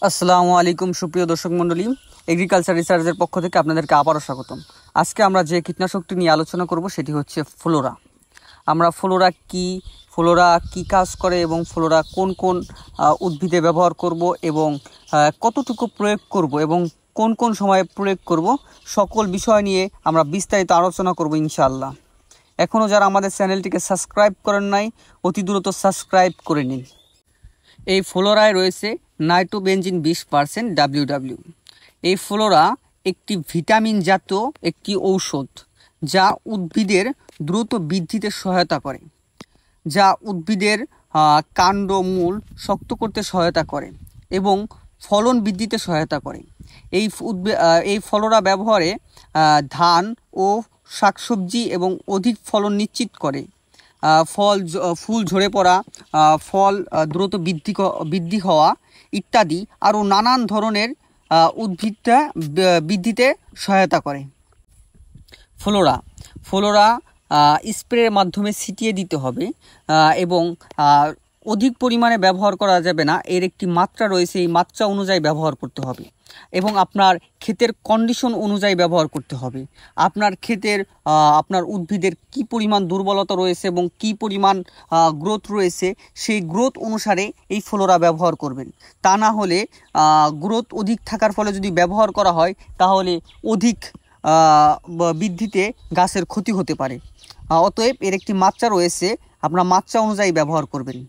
আসসালামু আলাইকুম সুপ্রিয় দর্শক মণ্ডলী, এগ্রিকালচার রিসার্চের পক্ষ থেকে আপনাদেরকে আবারও স্বাগতম। আজকে আমরা যে কীটনাশকটি নিয়ে আলোচনা করব সেটি হচ্ছে ফ্লোরা। আমরা ফ্লোরা কি কাজ করে এবং ফ্লোরা কোন কোন উদ্ভিদে ব্যবহার করব এবং কতটুকু প্রয়োগ করব এবং কোন কোন সময়ে প্রয়োগ করব, সকল বিষয় নিয়ে আমরা বিস্তারিত আলোচনা করব ইনশাআল্লাহ। এখনও যারা আমাদের চ্যানেলটিকে সাবস্ক্রাইব করেন নাই, অতি দ্রুত সাবস্ক্রাইব করে নিন। এই ফ্লোরায় রয়েছে নাইট্রোবেনজিন 20% WW। এই ফ্লোরা একটি ভিটামিন জাতীয় একটি ঔষধ, যা উদ্ভিদের দ্রুত বৃদ্ধিতে সহায়তা করে, যা উদ্ভিদের কাণ্ড মূল শক্ত করতে সহায়তা করে এবং ফলন বৃদ্ধিতে সহায়তা করে। এই ফ্লোরা ব্যবহারে ধান ও শাকসবজি এবং অধিক ফলন নিশ্চিত করে। ফুল ঝরে পড়া, ফল দ্রুত বৃদ্ধি হওয়া ইত্যাদি আরও নানান ধরনের উদ্ভিদটা বৃদ্ধিতে সহায়তা করে। ফ্লোরা স্প্রের মাধ্যমে ছিটিয়ে দিতে হবে এবং অধিক পরিমাণে ব্যবহার করা যাবে না। এর একটি মাত্রা রয়েছে, এই মাত্রা অনুযায়ী ব্যবহার করতে হবে এবং আপনার ক্ষেতের কন্ডিশন অনুযায়ী ব্যবহার করতে হবে। আপনার ক্ষেতের আপনার উদ্ভিদের কি পরিমাণ দুর্বলতা রয়েছে এবং কি পরিমাণ গ্রোথ রয়েছে, সেই গ্রোথ অনুসারে এই ফ্লোরা ব্যবহার করবেন। তা না হলে গ্রোথ অধিক থাকার ফলে যদি ব্যবহার করা হয়, তাহলে অধিক বৃদ্ধিতে গাছের ক্ষতি হতে পারে। অতএব এর একটি মাত্রা রয়েছে, আপনার মাত্রা অনুযায়ী ব্যবহার করবেন।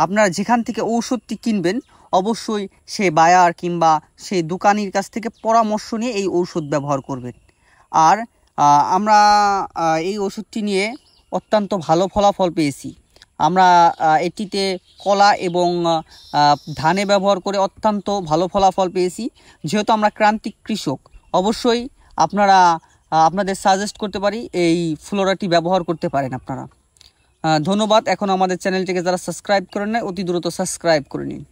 আপনারা যেখান থেকে ঔষধটি কিনবেন, অবশ্যই সে বায়ার কিংবা সেই দোকানির কাছ থেকে পরামর্শ নিয়ে এই ঔষধ ব্যবহার করবেন। আর আমরা এই ওষুধটি নিয়ে অত্যন্ত ভালো ফলাফল পেয়েছি। আমরা এটিতে কলা এবং ধানে ব্যবহার করে অত্যন্ত ভালো ফলাফল পেয়েছি। যেহেতু আমরা ক্রান্তিক কৃষক, অবশ্যই আপনারা আপনাদের সাজেস্ট করতে পারি এই ফ্লোরাটি ব্যবহার করতে পারেন আপনারা। ধন্যবাদ। এখন আমাদের চ্যানেলটিকে যারা সাবস্ক্রাইব করেন না, অতি দ্রুত সাবস্ক্রাইব করে নিন।